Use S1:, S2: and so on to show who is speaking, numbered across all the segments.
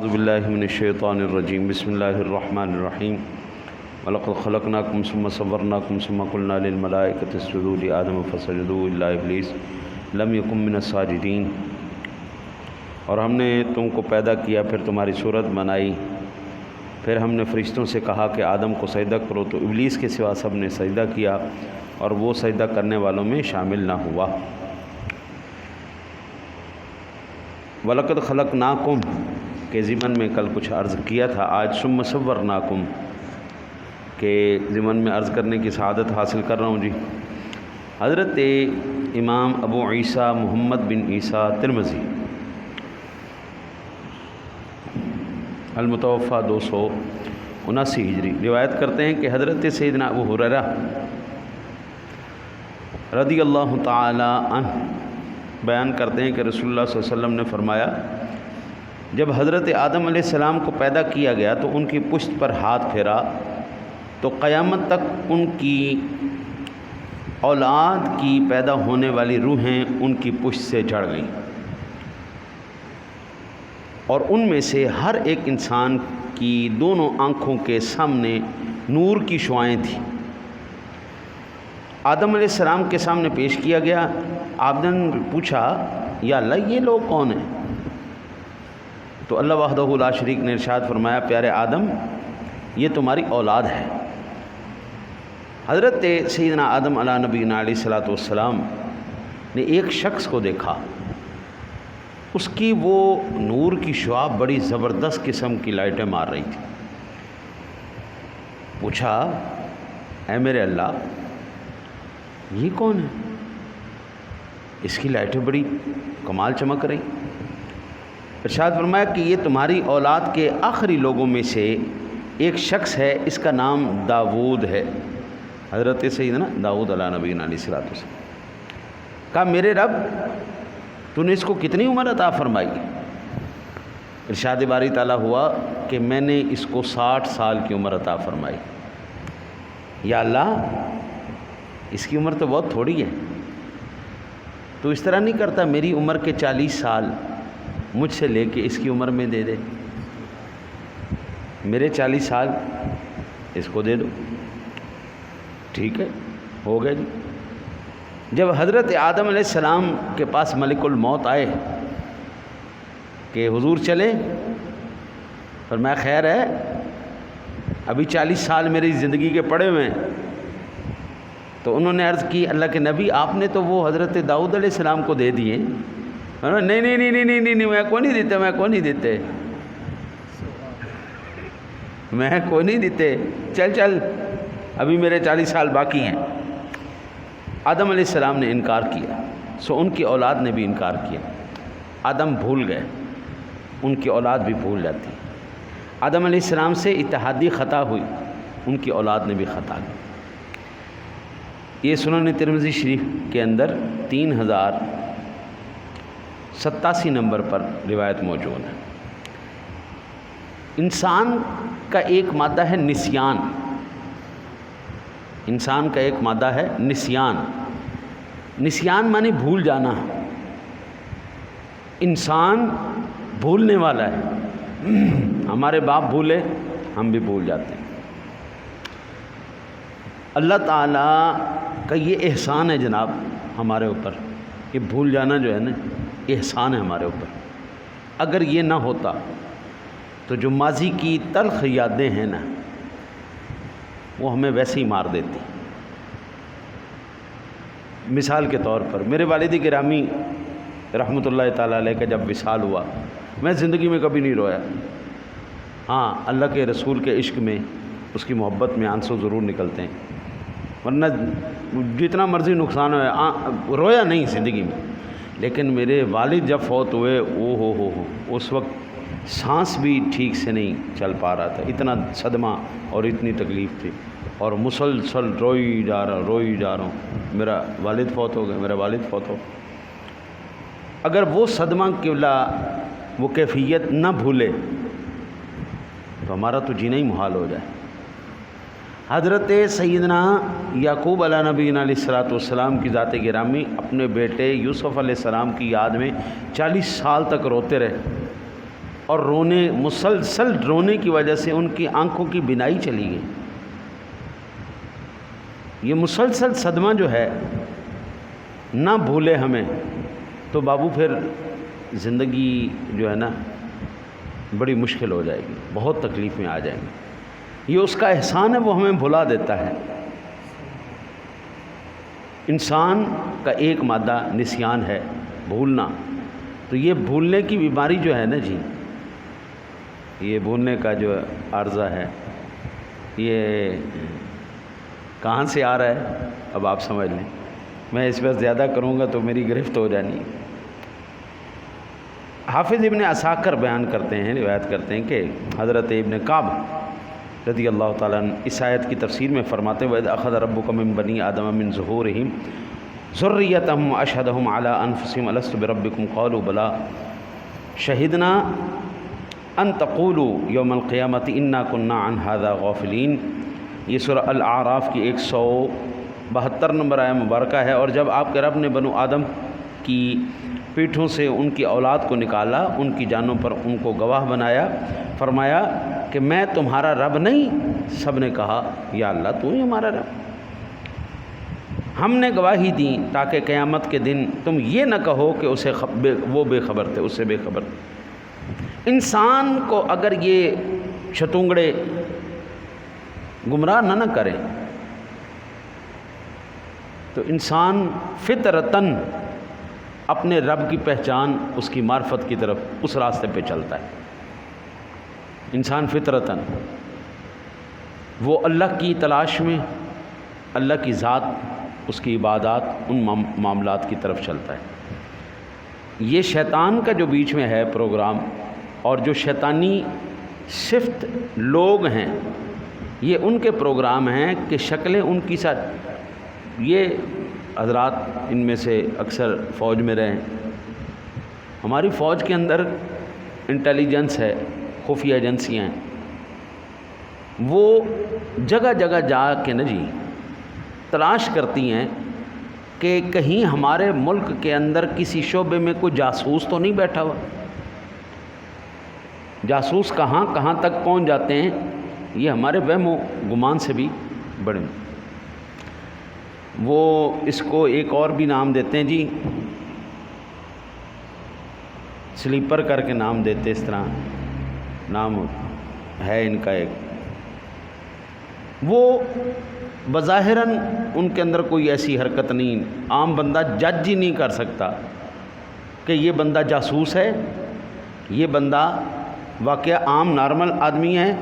S1: اعوذ باللہ من الشیطان الرجیم بسم اللہ الرحمن الرحیم وَلَقَدْ خَلَقْنَاكُمْ ثُمَّ صَوَّرْنَاكُمْ ثُمَّ قُلْنَا لِلْمَلَائِكَةِ اسْجُدُوا لِآدَمَ فَسَجَدُوا إِلَّا إِبْلِيسَ لَمْ يَكُن مِّنَ السَّاجِدِينَ۔ اور ہم نے تم کو پیدا کیا، پھر تمہاری صورت بنائی، پھر ہم نے فرشتوں سے کہا کہ آدم کو سجدہ کرو، تو ابلیس کے سوا سب نے سجدہ کیا اور وہ سجدہ کرنے والوں میں شامل نہ ہوا۔ وَلَقَدْ خَلَقْنَاكُمْ کے ضمن میں کل کچھ عرض کیا تھا، آج ثُمَّ صَوَّرْنَاكُمْ کے ضمن میں عرض کرنے کی سعادت حاصل کر رہا ہوں جی۔ حضرت امام ابو عیسیٰ محمد بن عیسیٰ ترمذی المتوفیٰ 279 ہجری روایت کرتے ہیں کہ حضرت سیدنا ابو ہریرہ رضی اللہ تعالی عنہ بیان کرتے ہیں کہ رسول اللہ صلی اللہ علیہ وسلم نے فرمایا، جب حضرت آدم علیہ السلام کو پیدا کیا گیا تو ان کی پشت پر ہاتھ پھیرا تو قیامت تک ان کی اولاد کی پیدا ہونے والی روحیں ان کی پشت سے جڑ گئیں، اور ان میں سے ہر ایک انسان کی دونوں آنکھوں کے سامنے نور کی شعاعیں تھیں۔ آدم علیہ السلام کے سامنے پیش کیا گیا۔ آپ نے پوچھا، یا اللہ یہ لوگ کون ہیں؟ تو اللہ وحدہ لا شریک نے ارشاد فرمایا، پیارے آدم یہ تمہاری اولاد ہے۔ حضرت سیدنا آدم علیہ نبینا علیہ الصلوۃ والسلام نے ایک شخص کو دیکھا، اس کی وہ نور کی شعاع بڑی زبردست قسم کی لائٹیں مار رہی تھی۔ پوچھا، اے میرے اللہ یہ کون ہے؟ اس کی لائٹیں بڑی کمال چمک رہی۔ ارشاد فرمایا کہ یہ تمہاری اولاد کے آخری لوگوں میں سے ایک شخص ہے، اس کا نام داؤد ہے۔ حضرت سیدنا داؤد علیہ نبینا علیہ الصلوۃ والسلام۔ کہا، میرے رب تو نے اس کو کتنی عمر عطا فرمائی؟ ارشاد باری تعالیٰ ہوا کہ میں نے اس کو 60 سال کی عمر عطا فرمائی۔ یا اللہ اس کی عمر تو بہت تھوڑی ہے، تو اس طرح نہیں کرتا میری عمر کے 40 سال مجھ سے لے کے اس کی عمر میں دے دے، میرے 40 سال اس کو دے دو۔ ٹھیک ہے، ہو گئے جی۔ جب حضرت آدم علیہ السلام کے پاس ملک الموت آئے کہ حضور چلے، فرمایا خیر ہے، ابھی 40 سال میری زندگی کے پڑے ہوئے ہیں۔ تو انہوں نے عرض کی، اللہ کے نبی آپ نے تو وہ حضرت داؤد علیہ السلام کو دے دیے۔ نہیں نہیں نہیں نہیں نہیں نہیں، میں کو نہیں دیتے، میں کو نہیں دیتے، میں کو نہیں دیتے، چل چل ابھی میرے 40 سال باقی ہیں۔ آدم علیہ السلام نے انکار کیا، سو ان کی اولاد نے بھی انکار کیا۔ آدم بھول گئے، ان کی اولاد بھی بھول جاتی۔ آدم علیہ السلام سے اتحادی خطا ہوئی، ان کی اولاد نے بھی خطا کی۔ یہ سنن ترمذی شریف کے اندر 3087 نمبر پر روایت موجود ہے۔ انسان کا ایک مادہ ہے نسیان، انسان کا ایک مادہ ہے نسیان۔ نسیان معنی بھول جانا۔ انسان بھولنے والا ہے، ہمارے باپ بھولے ہم بھی بھول جاتے ہیں۔ اللہ تعالیٰ کا یہ احسان ہے جناب ہمارے اوپر، کہ بھول جانا جو ہے نا احسان ہے ہمارے اوپر۔ اگر یہ نہ ہوتا تو جو ماضی کی تلخ یادیں ہیں نا وہ ہمیں ویسے ہی مار دیتی۔ مثال کے طور پر میرے والد گرامی رحمۃ اللہ تعالیٰ علیہ کا جب وصال ہوا، میں زندگی میں کبھی نہیں رویا۔ ہاں، اللہ کے رسول کے عشق میں، اس کی محبت میں آنسو ضرور نکلتے ہیں، ورنہ جتنا مرضی نقصان ہوئے رویا نہیں زندگی میں۔ لیکن میرے والد جب فوت ہوئے، ہو اس وقت سانس بھی ٹھیک سے نہیں چل پا رہا تھا، اتنا صدمہ اور اتنی تکلیف تھی، اور مسلسل روئی جا رہا ہوں، میرا والد فوت ہو گئے، میرا والد فوت ہو۔ اگر وہ صدمہ قبلہ وہ کیفیت نہ بھولے تو ہمارا تو جینا ہی محال ہو جائے۔ حضرت سیدنا یعقوب علیہ نبینا علیہ الصلوۃ والسلام کی ذات گرامی اپنے بیٹے یوسف علیہ السلام کی یاد میں 40 سال تک روتے رہے۔ اور مسلسل رونے کی وجہ سے ان کی آنکھوں کی بینائی چلی گئی۔ یہ مسلسل صدمہ جو ہے نہ بھولے ہمیں تو بابو پھر زندگی جو ہے نا بڑی مشکل ہو جائے گی، بہت تکلیف میں آ جائیں گے۔ یہ اس کا احسان ہے، وہ ہمیں بھلا دیتا ہے۔ انسان کا ایک مادہ نسیان ہے، بھولنا۔ تو یہ بھولنے کی بیماری جو ہے نا جی، یہ بھولنے کا جو عارضہ ہے، یہ کہاں سے آ رہا ہے اب آپ سمجھ لیں۔ میں اس پر زیادہ کروں گا تو میری گرفت ہو جانی۔ حافظ ابن عساکر بیان کرتے ہیں، روایت کرتے ہیں کہ حضرت ابن کعب رضی اللہ تعالیٰ عنہ اس آیت کی تفسیر میں فرماتے ہیں وَإِذْ أَخَذَ رَبُّكَ مِن بَنِي آدَمَ مِن ظُهُورِهِمْ ذُرِّيَّتَهُمْ وَأَشْهَدَهُمْ عَلَىٰ أَنفُسِهِمْ أَلَسْتُ بِرَبِّكُمْ قَالُوا بَلَىٰ شَهِدْنَا أَن تَقُولُوا يَوْمَ الْقِيَامَةِ إِنَّا كُنَّا عَنْ هَٰذَا غَافِلِينَ۔ یہ سورہ الاعراف کی 172 نمبر آیہ مبارکہ ہے۔ اور جب آپ کے رب نے بنو آدم کی پیٹھوں سے ان کی اولاد کو نکالا، ان کی جانوں پر ان کو گواہ بنایا، فرمایا کہ میں تمہارا رب نہیں؟ سب نے کہا یا اللہ تو ہی ہمارا رب۔ ہم نے گواہی دی تاکہ قیامت کے دن تم یہ نہ کہو کہ وہ بے خبر تھے، اس سے بے خبر تھے۔ انسان کو اگر یہ شتونگڑے گمراہ نہ کریں تو انسان فطرتاً اپنے رب کی پہچان، اس کی معرفت کی طرف اس راستے پہ چلتا ہے۔ انسان فطرتاً وہ اللہ کی تلاش میں، اللہ کی ذات، اس کی عبادات، ان معاملات کی طرف چلتا ہے۔ یہ شیطان کا جو بیچ میں ہے پروگرام، اور جو شیطانی صفت لوگ ہیں، یہ ان کے پروگرام ہیں کہ شکلیں ان کی ساتھ، یہ حضرات ان میں سے اکثر فوج میں رہے ہیں۔ ہماری فوج کے اندر انٹیلیجنس ہے، خفیہ ایجنسیاں ہیں، وہ جگہ جگہ جا کے نا جی تلاش کرتی ہیں کہ کہیں ہمارے ملک کے اندر کسی شعبے میں کوئی جاسوس تو نہیں بیٹھا ہوا۔ جاسوس کہاں کہاں تک پہنچ جاتے ہیں، یہ ہمارے وہم و گمان سے بھی بڑے۔ وہ اس کو ایک اور بھی نام دیتے ہیں جی، سلیپر کر کے نام دیتے، اس طرح نام ہے ان کا ایک۔ وہ بظاہراً ان کے اندر کوئی ایسی حرکت نہیں، عام بندہ جج ہی نہیں کر سکتا کہ یہ بندہ جاسوس ہے، یہ بندہ واقعہ عام نارمل آدمی ہے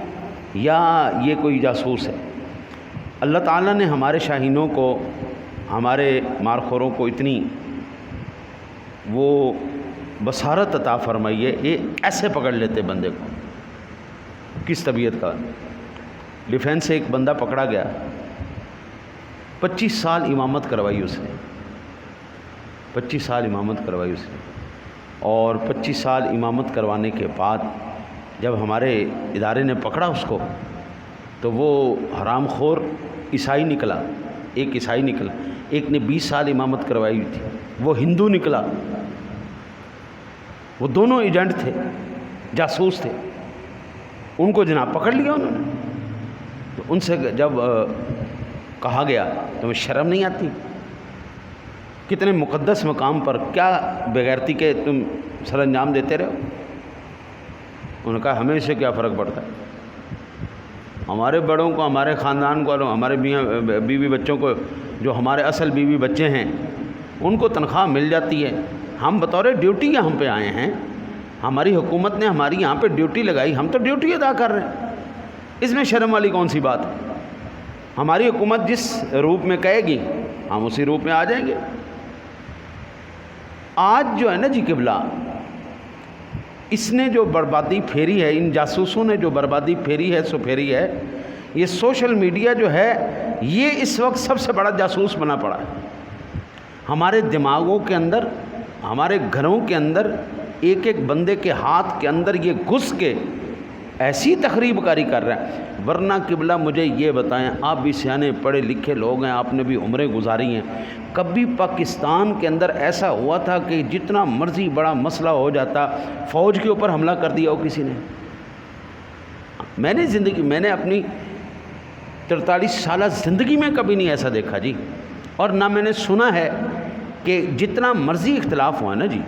S1: یا یہ کوئی جاسوس ہے۔ اللہ تعالیٰ نے ہمارے شاہینوں کو، ہمارے مارخوروں کو اتنی وہ بصارت عطا فرمائی ہے، یہ ایسے پکڑ لیتے بندے کو۔ کس طبیعت کا؟ ڈیفینس سے ایک بندہ پکڑا گیا، 25 سال امامت کروائی اس نے، 25 سال امامت کروائی اس نے، اور 25 سال امامت کروانے کے بعد جب ہمارے ادارے نے پکڑا اس کو تو وہ حرام خور عیسائی نکلا، ایک عیسائی نکلا، ایک نے 20 سال امامت کروائی ہوئی تھی، وہ ہندو نکلا۔ وہ دونوں ایجنٹ تھے، جاسوس تھے، ان کو جناب پکڑ لیا انہوں نے۔ تو ان سے جب کہا گیا تمہیں شرم نہیں آتی؟ کتنے مقدس مقام پر کیا بغیرتی کے تم سر انجام دیتے رہو؟ انہوں نے کہا ہمیں اس سے کیا فرق پڑتا ہے، ہمارے بڑوں کو، ہمارے خاندان کو، ہمارے بیوی بچوں کو، جو ہمارے اصل بیوی بچے ہیں ان کو تنخواہ مل جاتی ہے، ہم بطور ڈیوٹی یہاں پہ آئے ہیں، ہماری حکومت نے ہماری یہاں پہ ڈیوٹی لگائی، ہم تو ڈیوٹی ادا کر رہے ہیں، اس میں شرم والی کون سی بات ہے؟ ہماری حکومت جس روپ میں کہے گی ہم اسی روپ میں آ جائیں گے۔ آج جو ہے نا جی قبلہ، اس نے جو بربادی پھیری ہے، ان جاسوسوں نے جو بربادی پھیری ہے سو پھیری ہے، یہ سوشل میڈیا جو ہے یہ اس وقت سب سے بڑا جاسوس بنا پڑا ہے۔ ہمارے دماغوں کے اندر، ہمارے گھروں کے اندر، ایک ایک بندے کے ہاتھ کے اندر یہ گھس کے ایسی تخریب کاری کر رہے ہیں۔ ورنہ قبلہ مجھے یہ بتائیں، آپ بھی سیانے پڑھے لکھے لوگ ہیں، آپ نے بھی عمریں گزاری ہیں، کبھی پاکستان کے اندر ایسا ہوا تھا کہ جتنا مرضی بڑا مسئلہ ہو جاتا فوج کے اوپر حملہ کر دیا ہو کسی نے؟ میں نے اپنی 43 سالہ زندگی میں کبھی نہیں ایسا دیکھا جی، اور نہ میں نے سنا ہے کہ جتنا مرضی اختلاف ہوا نا جی،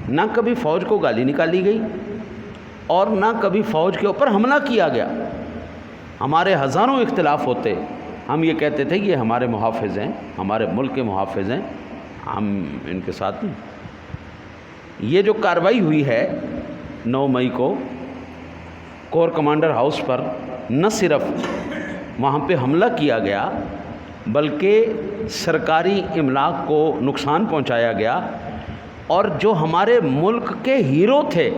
S1: نہ کبھی فوج کو گالی نکالی گئی اور نہ کبھی فوج کے اوپر حملہ کیا گیا۔ ہمارے ہزاروں اختلاف ہوتے، ہم یہ کہتے تھے یہ ہمارے محافظ ہیں، ہمارے ملک کے محافظ ہیں، ہم ان کے ساتھ نہیں۔ یہ جو کارروائی ہوئی ہے 9 مئی کو کور کمانڈر ہاؤس پر، نہ صرف وہاں پہ حملہ کیا گیا بلکہ سرکاری املاک کو نقصان پہنچایا گیا، اور جو ہمارے ملک کے ہیرو تھے،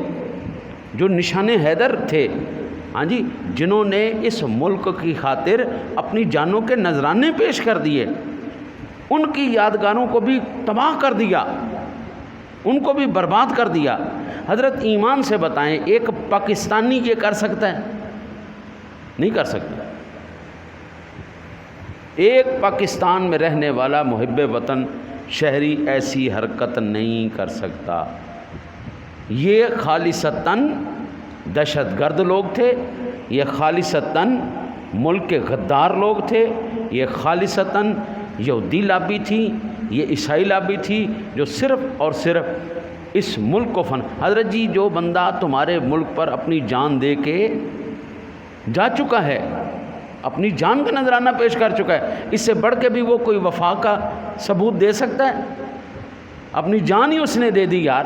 S1: جو نشان حیدر تھے، ہاں جی، جنہوں نے اس ملک کی خاطر اپنی جانوں کے نذرانے پیش کر دیے، ان کی یادگاروں کو بھی تباہ کر دیا، ان کو بھی برباد کر دیا۔ حضرت ایمان سے بتائیں ایک پاکستانی یہ کر سکتا ہے؟ نہیں کر سکتا۔ ایک پاکستان میں رہنے والا محب وطن شہری ایسی حرکت نہیں کر سکتا۔ یہ خالصتاً دہشت گرد لوگ تھے، یہ خالصتاً ملک کے غدار لوگ تھے، یہ خالصتاً یہودی لابی تھی، یہ عیسائی لابی تھی، جو صرف اور صرف اس ملک کو حضرت جی جو بندہ تمہارے ملک پر اپنی جان دے کے جا چکا ہے، اپنی جان کا نذرانہ پیش کر چکا ہے، اس سے بڑھ کے بھی وہ کوئی وفا کا ثبوت دے سکتا ہے؟ اپنی جان ہی اس نے دے دی یار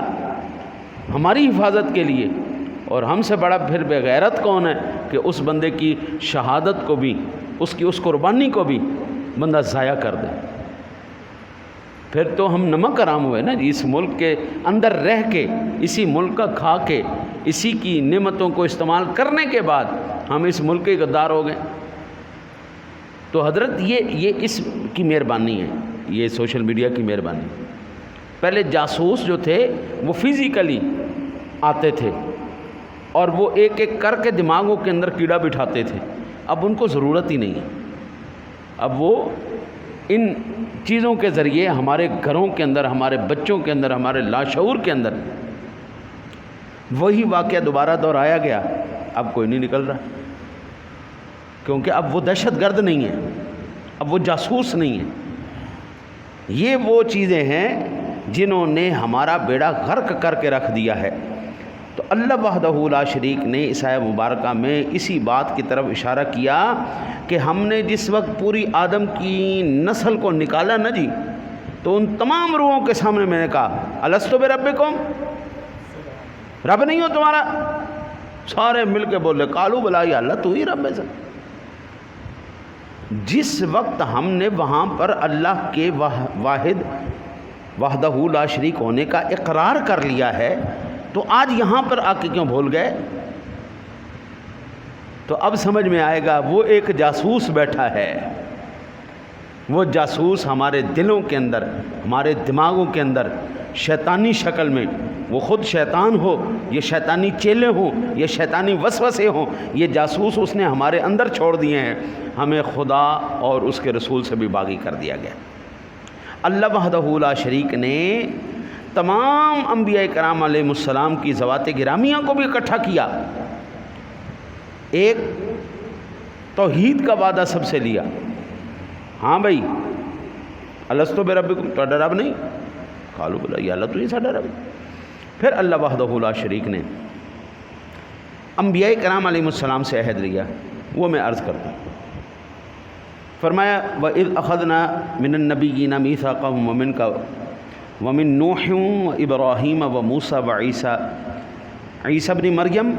S1: ہماری حفاظت کے لیے، اور ہم سے بڑا پھر بے غیرت کون ہے کہ اس بندے کی شہادت کو بھی، اس کی اس قربانی کو بھی بندہ ضائع کر دے؟ پھر تو ہم نمک حرام ہوئے نا جی، اس ملک کے اندر رہ کے، اسی ملک کا کھا کے، اسی کی نعمتوں کو استعمال کرنے کے بعد ہم اس ملک کے غدار ہو گئے۔ تو حضرت یہ اس کی مہربانی ہے، یہ سوشل میڈیا کی مہربانی۔ پہلے جاسوس جو تھے وہ فزیکلی آتے تھے اور وہ ایک ایک کر کے دماغوں کے اندر کیڑا بٹھاتے تھے، اب ان کو ضرورت ہی نہیں ہے۔ اب وہ ان چیزوں کے ذریعے ہمارے گھروں کے اندر، ہمارے بچوں کے اندر، ہمارے لاشعور کے اندر وہی واقعہ دوبارہ دہرایا گیا۔ اب کوئی نہیں نکل رہا، کیونکہ اب وہ دہشت گرد نہیں ہے، اب وہ جاسوس نہیں ہے۔ یہ وہ چیزیں ہیں جنہوں نے ہمارا بیڑا غرق کر کے رکھ دیا ہے۔ تو اللہ وحدہ لا شریک نے اس آیہ مبارکہ میں اسی بات کی طرف اشارہ کیا کہ ہم نے جس وقت پوری آدم کی نسل کو نکالا نا جی، تو ان تمام روحوں کے سامنے میں نے کہا الستُ بربکم، رب نہیں ہو تمہارا؟ سارے مل کے بولے قالوا بلا یا اللہ تو ہی رب ہے۔ جس وقت ہم نے وہاں پر اللہ کے واحد وحدہ لا شریک ہونے کا اقرار کر لیا ہے، تو آج یہاں پر آ کے کیوں بھول گئے؟ تو اب سمجھ میں آئے گا وہ ایک جاسوس بیٹھا ہے، وہ جاسوس ہمارے دلوں کے اندر، ہمارے دماغوں کے اندر شیطانی شکل میں، وہ خود شیطان ہو، یہ شیطانی چیلے ہوں، یہ شیطانی وسوسے ہوں، یہ جاسوس اس نے ہمارے اندر چھوڑ دیے ہیں، ہمیں خدا اور اس کے رسول سے بھی باغی کر دیا گیا۔ اللہ وحدہ لا شریک نے تمام انبیاء کرام علیہ السلام کی ذوات گرامیہ کو بھی اکٹھا کیا، ایک توحید کا وعدہ سب سے لیا، ہاں بھائی الستُ بربکم، تو رب نہیں؟ قالوا بلا یا اللہ تو ہی ساڈا رب۔ پھر اللہ وحدہ لا شریک نے انبیاء کرام علیہ السلام سے عہد لیا، وہ میں عرض کرتا ہوں۔ فرمایا وَإِذْ أَخَذْنَا مِنَ النَّبِيِّينَ مِيثَاقَهُمْ وَمِن نُوحٍ وَإِبْرَاهِيمَ وَمُوسَىٰ وَعِيسَىٰ عیسیٰ ابن مریم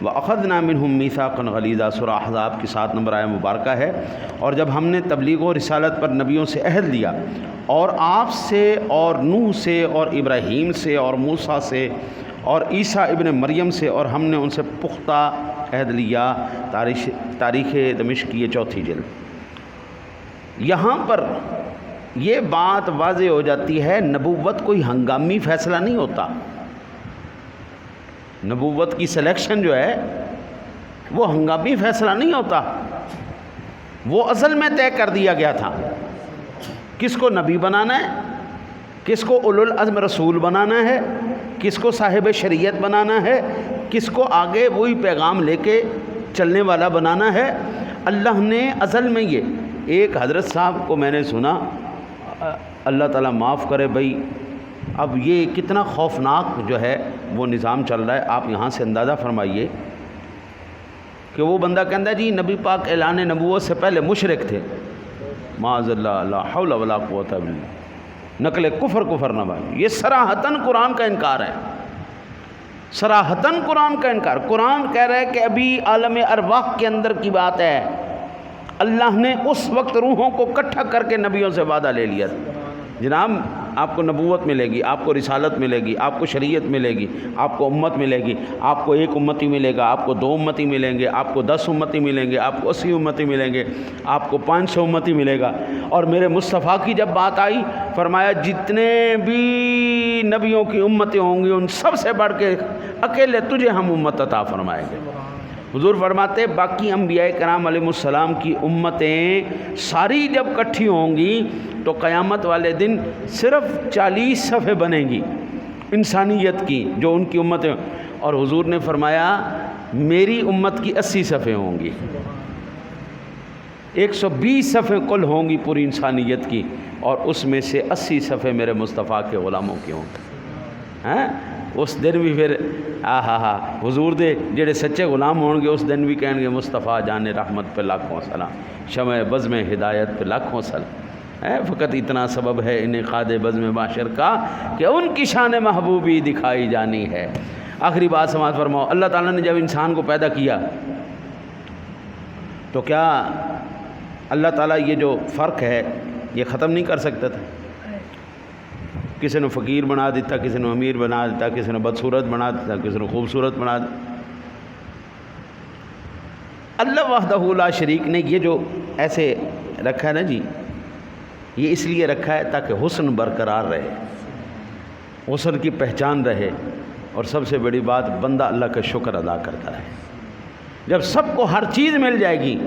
S1: وَأَخَذْنَا مِنْهُمْ مِيثَاقًا غَلِيظًا، سورہ احزاب کی 7 نمبر آیہ مبارکہ ہے۔ اور جب ہم نے تبلیغ و رسالت پر نبیوں سے عہد لیا، اور آپ سے اور نوح سے اور ابراہیم سے اور موسیٰ سے اور عیسیٰ ابن مریم سے، اور ہم نے ان سے پختہ عہد لیا۔ تاریخ دمشق کی یہ 4 جلد۔ یہاں پر یہ بات واضح ہو جاتی ہے نبوت کوئی ہنگامی فیصلہ نہیں ہوتا۔ نبوت کی سلیکشن جو ہے وہ ہنگامی فیصلہ نہیں ہوتا، وہ اصل میں طے کر دیا گیا تھا کس کو نبی بنانا ہے، کس کو اولو العزم رسول بنانا ہے، کس کو صاحب شریعت بنانا ہے، کس کو آگے وہی پیغام لے کے چلنے والا بنانا ہے۔ اللہ نے ازل میں یہ ایک حضرت صاحب کو میں نے سنا، اللہ تعالیٰ معاف کرے بھائی، اب یہ کتنا خوفناک جو ہے وہ نظام چل رہا ہے، آپ یہاں سے اندازہ فرمائیے کہ وہ بندہ کہتا ہے جی نبی پاک اعلان نبوت سے پہلے مشرک تھے، معاذ اللہ، لا حول ولا قوت الا باللہ، نقل کفر نہ بھائی، یہ صراحتاً قرآن کا انکار ہے، صراحتاً قرآن کا انکار۔ قرآن کہہ رہا ہے کہ ابھی عالم ارواح کے اندر کی بات ہے، اللہ نے اس وقت روحوں کو اکٹھا کر کے نبیوں سے وعدہ لے لیا تھا، جناب آپ کو نبوت ملے گی، آپ کو رسالت ملے گی، آپ کو شریعت ملے گی، آپ کو امت ملے گی، آپ کو 1 امتی ملے گا، آپ کو 2 امتی ملیں گے، آپ کو 10 امتی ملیں گے، آپ کو 80 امتی ملیں گے، آپ کو 500 امتی ملے گا۔ اور میرے مصطفیٰ کی جب بات آئی، فرمایا جتنے بھی نبیوں کی امتیں ہوں گی ان سب سے بڑھ کے اکیلے تجھے ہم امت عطا فرمائیں گے۔ حضور فرماتے باقی انبیاء کرام علیہ السلام کی امتیں ساری جب اکٹھی ہوں گی تو قیامت والے دن صرف 40 صفحے بنیں گی انسانیت کی جو ان کی امتیں، اور حضور نے فرمایا میری امت کی 80 صفحے ہوں گی، 120 صفحے کل ہوں گی پوری انسانیت کی، اور اس میں سے 80 صفحے میرے مصطفیٰ کے غلاموں کے ہوں گے۔ ہیں اس دن بھی پھر حضور دے جڑے سچے غلام ہون گے اس دن بھی کہیں گے مصطفیٰ جان رحمت پہ لاکھوں سلام، شمع بزم ہدایت پہ لاکھوں سلام۔ فقط اتنا سبب ہے انعقاد بزم معاشر کا کہ ان کی شان محبوبی دکھائی جانی ہے۔ آخری بات سماعت فرماؤ، اللہ تعالیٰ نے جب انسان کو پیدا کیا تو کیا اللہ تعالیٰ یہ جو فرق ہے یہ ختم نہیں کر سکتا تھا؟ کسی نے فقیر بنا دیتا، کسی نے امیر بنا دیتا، کسی نے بدصورت بنا دیتا، کسی نے خوبصورت بنا دیتا۔ اللہ وحدہ لا شریک نے یہ جو ایسے رکھا ہے نا جی، یہ اس لیے رکھا ہے تاکہ حسن برقرار رہے، حسن کی پہچان رہے، اور سب سے بڑی بات بندہ اللہ کا شکر ادا کرتا رہے۔ جب سب کو ہر چیز مل جائے گی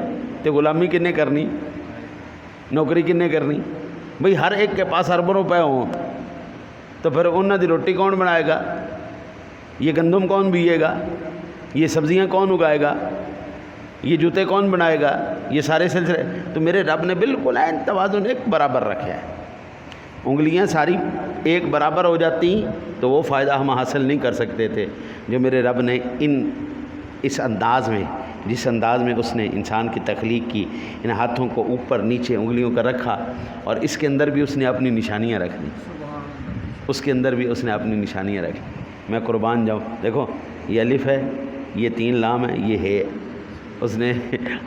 S1: تو غلامی کنے کرنی، نوکری کنے کرنی؟ بھئی ہر ایک کے پاس اربوں روپے ہوں تو پھر انہوں دی روٹی کون بنائے گا؟ یہ گندم کون بیے گا؟ یہ سبزیاں کون اگائے گا؟ یہ جوتے کون بنائے گا؟ یہ سارے سلسلے تو میرے رب نے بالکل عین توازن ایک برابر رکھا ہے۔ انگلیاں ساری ایک برابر ہو جاتی تو وہ فائدہ ہم حاصل نہیں کر سکتے تھے جو میرے رب نے اس انداز میں، جس انداز میں اس نے انسان کی تخلیق کی، ان ہاتھوں کو اوپر نیچے انگلیوں کا رکھا، اور اس کے اندر بھی اس نے اپنی نشانیاں رکھ دی، اس کے اندر بھی اس نے اپنی نشانیاں رکھی۔ میں قربان جاؤں، دیکھو یہ الف ہے، یہ 3 لام ہے، یہ ہے، اس نے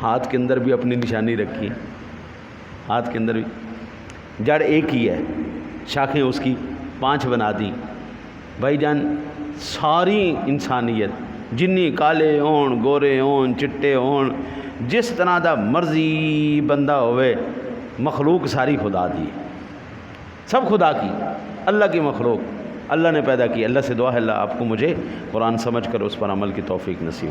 S1: ہاتھ کے اندر بھی اپنی نشانی رکھی ہے، ہاتھ کے اندر بھی، جڑ ایک ہی ہے، شاخیں اس کی 5 بنا دی۔ بھائی جان ساری انسانیت جنی کالے ہون، گورے ہون، چٹے ہون، جس طرح دا مرضی بندہ ہوئے، مخلوق ساری خدا دی، سب خدا کی، اللہ کی مخلوق اللہ نے پیدا کی۔ اللہ سے دعا ہے اللہ آپ کو مجھے قرآن سمجھ کر اس پر عمل کی توفیق نصیب